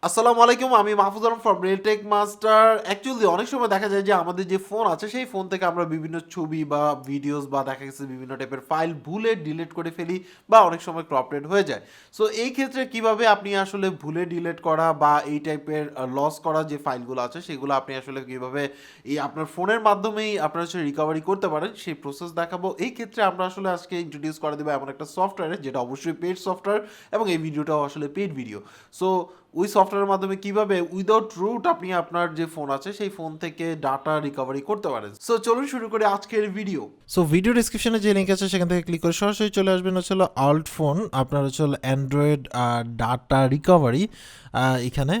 আসসালামু আলাইকুম, আমি Mahfuz Alam from Tech Master. Actually অনেক সময় দেখা যায় যে আমাদের যে ফোন আছে সেই ফোন থেকে আমরা বিভিন্ন ছবি বা ভিডিওস বা দেখা গেছে বিভিন্ন টাইপের ফাইল ভুলে ডিলিট করে ফেলি বা অনেক সময় ক্রপটেড হয়ে যায়। সো এই ক্ষেত্রে কিভাবে আপনি আসলে ভুলে ডিলিট করা বা এই টাইপের লস করা যে ফাইলগুলো আছে সেগুলো আপনি আসলে কিভাবে এই আপনার ফোনের মাধ্যমেই আপনার হচ্ছে রিকভারি করতে পারেন সেই প্রসেস দেখাবো। এই ক্ষেত্রে আমরা আসলে আজকে ইন্ট্রোডিউস করে দেবো এমন একটা সফটওয়্যারে যেটা অবশ্যই পেড সফটওয়্যার এবং এই ভিডিওটাও আসলে পেড ভিডিও। সো ওই সফটওয়্যারের মাধ্যমে কিভাবে উইদাউট রুট আপনি আপনার যে ফোন আছে সেই ফোন থেকে ডাটা রিকভারি করতে পারেন। সো চলুন শুরু করে আজকের ভিডিও। সো ভিডিও ডিসক্রিপশনে যে লিঙ্ক আছে সেখান থেকে ক্লিক করে সরাসরি চলে আসবেন হচ্ছে আল্টফোন, আপনার হচ্ছে অ্যান্ড্রয়েড ডাটা রিকভারি।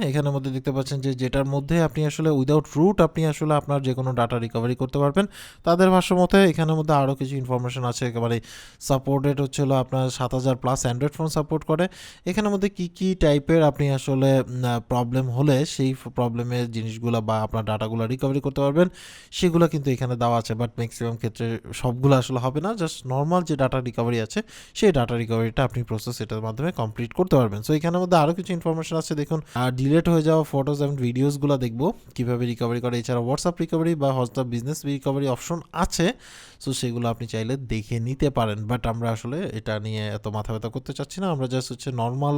এখানের মধ্যে দেখতে পাচ্ছেন যে যেটার মধ্যে আপনি আসলে উইদাউট রুট আপনি আসলে আপনার যে কোনো ডাটা রিকভারি করতে পারবেন। তাদের ভাষ্য মতে এখানের মধ্যে আরও কিছু ইনফরমেশন আছে, একেবারে সাপোর্টেড হচ্ছিল আপনার 7000+ অ্যান্ড্রয়েড ফোন সাপোর্ট করে। এখানের মধ্যে কী টাইপের আপনি আসলে প্রবলেম হলে সেই প্রবলেমের জিনিসগুলো বা আপনার ডাটাগুলো রিকভারি করতে পারবেন সেগুলো কিন্তু এখানে দেওয়া আছে। বাট ম্যাক্সিমাম ক্ষেত্রে সবগুলো আসলে হবে না, জাস্ট নর্মাল যে ডাটা রিকভারি আছে সেই ডাটা রিকভারিটা আপনি প্রসেস এটার মাধ্যমে কমপ্লিট করতে পারবেন। সো এখানের মধ্যে আরও কিছু ইনফরমেশন আছে, দেখুন ডিলেট হয়ে যাওয়া ফটোজ এবং ভিডিওসগুলো দেখবো কীভাবে রিকভারি করে। এছাড়া হোয়াটসঅ্যাপ রিকভারি বা হোয়াটসঅ্যাপ বিজনেস রিকভারি অপশন আছে, সো সেগুলো আপনি চাইলে দেখে নিতে পারেন। বাট আমরা আসলে এটা নিয়ে এত মাথা ব্যথা করতে চাচ্ছি না, আমরা জাস্ট হচ্ছে নর্মাল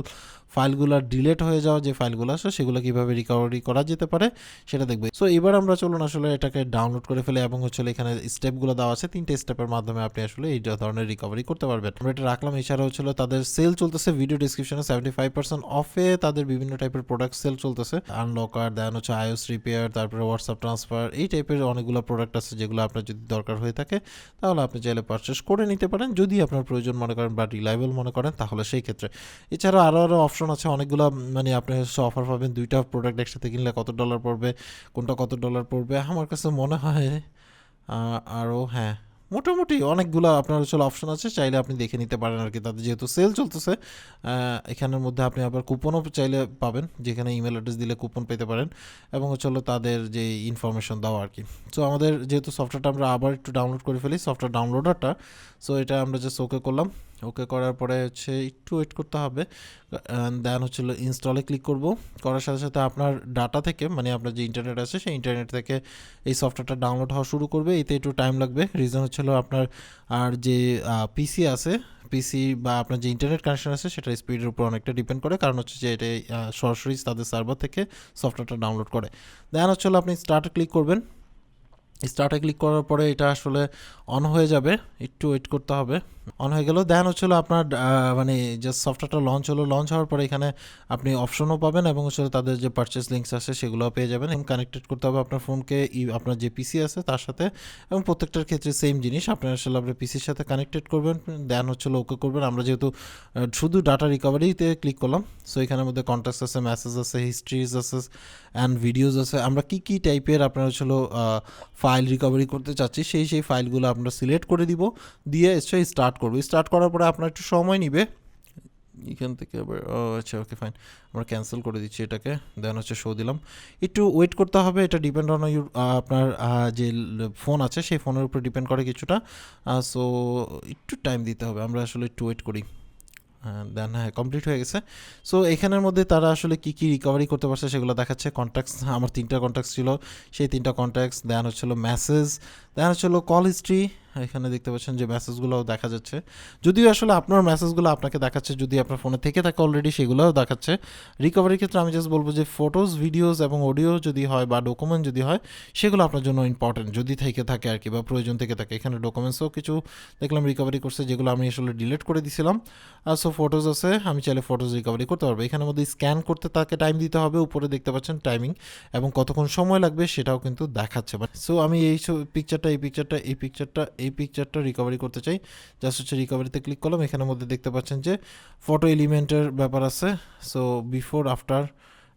ফাইলগুলো ডিলেট হয়ে যাওয়া যে ফাইলগুলো আছে সেগুলো কীভাবে রিকভারি করা যেতে পারে সেটা দেখবে। সো এবার আমরা চলুন আসলে এটাকে ডাউনলোড করে ফেলে এবং হচ্ছে এখানে স্টেপগুলো দেওয়া আছে, 3টে স্টেপের মাধ্যমে আপনি আসলে এই ধরনের রিকভারি করতে পারবেন। আমরা এটা রাখলাম। এছাড়া হচ্ছিল তাদের সেল চলতেছে ভিডিও ডিসক্রিপশনে 75% অফে তাদের বিভিন্ন টাইপের প্রোডাক্ট সেল চলতেছে। আনলকার, দেন হচ্ছে আইওএস রিপেয়ার, তারপরে হোয়াটসঅ্যাপ ট্রান্সফার, এই টাইপের অনেকগুলো প্রোডাক্ট আছে যেগুলো আপনার যদি দরকার হয়ে থাকে তাহলে আপনি চাইলে পারচেস করে নিতে পারেন যদি আপনার প্রয়োজন মনে করেন বা রিলায়েবল মনে করেন তাহলে সেই ক্ষেত্রে। এছাড়া আরও অপশন আছে অনেকগুলো, মানে আপনি অফার পাবেন, 2টা প্রোডাক্ট একসাথে কিনলে কত ডলার পড়বে, কোনটা কত ডলার পড়বে। আমার কাছে মনে হয় আরও হ্যাঁ মোটামুটি অনেকগুলো আপনার আসলে অপশন আছে, চাইলে আপনি দেখে নিতে পারেন আর কি। তাদের যেহেতু সেল চলতেছে এখানের মধ্যে আপনি আবার কুপনও চাইলে পাবেন, যেখানে ইমেল অ্যাড্রেস দিলে কুপন পেতে পারেন এবং হচ্ছে তাদের যে ইনফরমেশন দেওয়া আর কি। সো আমাদের যেহেতু সফটওয়্যারটা আমরা আবার একটু ডাউনলোড করে ফেলি, সফটওয়্যার ডাউনলোডারটা। সো এটা আমরা জাস্ট ওকে করলাম। ওকে করার পরে হচ্ছে একটু ওয়েট করতে হবে, দেন হচ্ছিল ইনস্টলে ক্লিক করব। করার সাথে সাথে আপনার ডাটা থেকে, মানে আপনার যে ইন্টারনেট আছে সেই ইন্টারনেট থেকে এই সফটওয়্যারটা ডাউনলোড হওয়া শুরু করবে। এতে একটু টাইম লাগবে, রিজন হচ্ছিল আপনার আর যে পিসি আছে, পিসি বা আপনার যে ইন্টারনেট কানেকশন আছে সেটার স্পিডের উপর অনেকটা ডিপেন্ড করে, কারণ হচ্ছে যে এটা সরাসরি তাদের সার্ভার থেকে সফটওয়্যারটা ডাউনলোড করে। দেন হচ্ছে আপনি স্টার্টে ক্লিক করবেন। স্টার্টে ক্লিক করার পরে এটা আসলে অন হয়ে যাবে, একটু ওয়েট করতে হবে। অন হয়ে গেল, দেন হচ্ছিলো আপনার মানে জাস্ট সফটওয়্যারটা লঞ্চ হলো। লঞ্চ হওয়ার পরে এখানে আপনি অপশনও পাবেন এবং হচ্ছে তাদের যে পারচেস লিঙ্কস আছে সেগুলোও পেয়ে যাবেন। এবং কানেক্টেড করতে হবে আপনার ফোনকে আপনার যে পিসি আছে তার সাথে, এবং প্রত্যেকটার ক্ষেত্রে সেম জিনিস আপনার আসলে আপনার পিসির সাথে কানেক্টেড করবেন। দেন হচ্ছিলো ওকে করবেন। আমরা যেহেতু শুধু ডাটা রিকভারিতে ক্লিক করলাম, সো এখানের মধ্যে কন্ট্যাক্টস আছে, মেসেজ আছে, হিস্ট্রিজ আছে অ্যান্ড ভিডিওস আছে। আমরা কী টাইপের আপনার হচ্ছিলো ফাইল রিকভারি করতে চাচ্ছি সেই ফাইলগুলো আমরা সিলেক্ট করে দিব, দিয়ে স্টার্ট করবো। স্টার্ট করার পরে আপনার একটু সময় নিবে এখান থেকে আবার। আচ্ছা, ওকে ফাইন, আমরা ক্যান্সেল করে দিচ্ছি এটাকে। দেন হচ্ছে শো দিলাম। একটু ওয়েট করতে হবে, এটা ডিপেন্ড অন ইউর আপনার যে ফোন আছে সেই ফোনের উপর ডিপেন্ড করে কিছুটা। সো একটু টাইম দিতে হবে, আমরা আসলে একটু ওয়েট করি। দেন হ্যাঁ, কমপ্লিট হয়ে গেছে। সো এখানের মধ্যে তারা আসলে কী রিকভারি করতে পারছে সেগুলো দেখাচ্ছে। কন্ট্যাক্টস, আমার 3টা কন্ট্যাক্টস ছিল, সেই 3টা কন্ট্যাক্টস। দেন হচ্ছিলো মেসেজ, দেন হচ্ছিলো কল হিস্ট্রি। এখানে দেখতে পাচ্ছেন যে মেসেজগুলোও দেখা যাচ্ছে, যদিও আসলে আপনার মেসেজগুলো আপনাকে দেখাচ্ছে যদি আপনার ফোনে থেকে থাকে অলরেডি সেগুলোও দেখাচ্ছে। রিকভারির ক্ষেত্রে আমি জাস্ট বলবো যে ফটোজ, ভিডিওস এবং অডিও যদি হয় বা ডকুমেন্ট যদি হয় সেগুলো আপনার জন্য ইম্পর্টেন্ট যদি থেকে থাকে আর কি, বা প্রয়োজন থেকে থাকে। এখানে ডকুমেন্টসও কিছু দেখলাম রিকভারি করছে, যেগুলো আমি আসলে ডিলিট করে দিয়েছিলাম। সো ফটোজ আছে, আমি চাইলে ফটোজ রিকভারি করতে পারবো। এখানের মধ্যে স্ক্যান করতে তাকে টাইম দিতে হবে, উপরে দেখতে পাচ্ছেন টাইমিং এবং কতক্ষণ সময় লাগবে সেটাও কিন্তু দেখাচ্ছে। বাট সো আমি এই পিকচারটা রিকভারি করতে চাই। জাস্ট হচ্ছে রিকভারিতে ক্লিক করলাম। এখানের মধ্যে দেখতে পাচ্ছেন যে ফটো এলিমেন্টের ব্যাপার আছে, so before after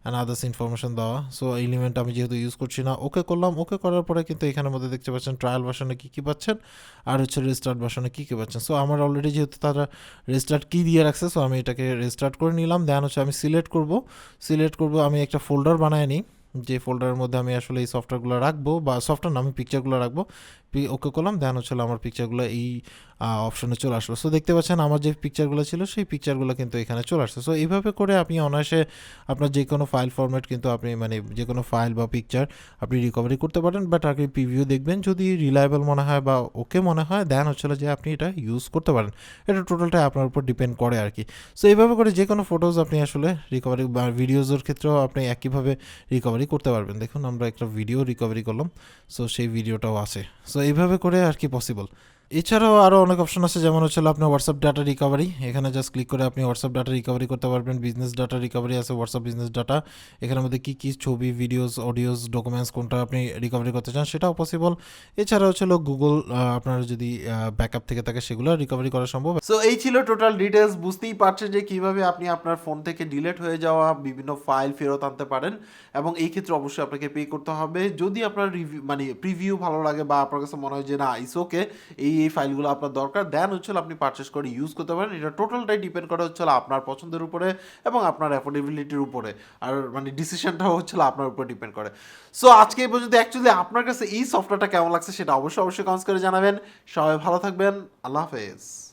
and others information দেওয়া। সো এলিমেন্ট আমি যেহেতু ইউজ করছি না, ওকে করলাম। ওকে করার পরে কিন্তু এখানের মধ্যে দেখতে পাচ্ছেন ট্রায়াল ভার্সনে কী পাচ্ছেন আর হচ্ছে রেস্টার্ট ভার্সনে কী পাচ্ছেন। সো আমার অলরেডি যেহেতু তারা রেস্টার্ট কি দিয়ে রাখছে, সো আমি এটাকে রেস্টার্ট করে নিলাম। দেন হচ্ছে আমি সিলেক্ট করব। আমি একটা ফোল্ডার বানায় নিই, যে ফোল্ডারের মধ্যে আমি আসলে এই সফটওয়্যারগুলো রাখবো, বা সফটওয়্যার না, আমি পিকচারগুলো রাখবো। ওকে করলাম, দেন হচ্ছে আমার পিকচারগুলো এই অপশনে চলে আসলো। সো দেখতে পাচ্ছেন আমার যে পিকচারগুলো ছিল সেই পিকচারগুলো কিন্তু এখানে চলে আসছে। সো এইভাবে করে আপনি অনায়াসে আপনার যে কোনো ফাইল ফরম্যাট কিন্তু আপনি মানে যে কোনো ফাইল বা পিকচার আপনি রিকভারি করতে পারেন। বাট আগে প্রিভিউ দেখবেন, যদি রিলায়েবল মনে হয় বা ওকে মনে হয় দেন হচ্ছে যে আপনি এটা ইউজ করতে পারেন। এটা টোটালটাই আপনার উপর ডিপেন্ড করে আর কি। সো এইভাবে করে যে কোনো ফটোজ আপনি আসলে রিকভারি বা ভিডিওজের ক্ষেত্রেও আপনি একইভাবে রিকভারি করতে পারবেন। দেখুন আমরা একটা ভিডিও রিকভারি করলাম, সো সেই ভিডিওটাও আছে। সো এইভাবে করে আর কি পসিবল। এছাড়াও আরও অনেক অপশন আছে, যেমন হচ্ছে আপনার হোয়াটসঅ্যাপ ডাটা রিকভারি। এখানে জাস্ট ক্লিক করে আপনি হোয়াটসঅ্যাপ ডাটা রিকভারি করতে পারবেন। বিজনেস ডাটা রিকভারি আছে, হোয়াটসঅ্যাপ বিজনেস ডাটা। এখানের মধ্যে কী কী ছবি, ভিডিওস, অডিওস, ডকুমেন্টস কোনটা আপনি রিকভারি করতে চান সেটাও পসিবল। এছাড়া হচ্ছে গুগল আপনার যদি ব্যাকআপ থেকে থাকে সেগুলো রিকভারি করা সম্ভব। সো এই ছিল টোটাল ডিটেলস। বুঝতেই পারছেন যে কিভাবে আপনি আপনার ফোন থেকে ডিলিট হয়ে যাওয়া বিভিন্ন ফাইল ফেরত আনতে পারেন, এবং এই ক্ষেত্রে অবশ্যই আপনাকে পে করতে হবে। যদি আপনার রিভিউ মানে প্রিভিউ ভালো লাগে বা আপনার কাছে মনে হয় যে না ইটস ওকে, এই ফাইলগুলো আপনার দরকার, দেন হচ্ছে আপনি পারচেস করে ইউজ করতে পারেন। এটা টোটালটাই ডিপেন্ড করে হচ্ছে আপনার পছন্দের উপরে এবং আপনার অ্যাফোর্ডেবিলিটির উপরে। আর মানে ডিসিশনটাও হচ্ছে আপনার উপর ডিপেন্ড করে। সো আজকে এই পর্যন্ত। অ্যাকচুয়ালি আপনার কাছে এই সফটওয়্যারটা কেমন লাগছে সেটা অবশ্যই কমেন্টস করে জানাবেন। সবাই ভালো থাকবেন। আল্লাহ হাফেজ।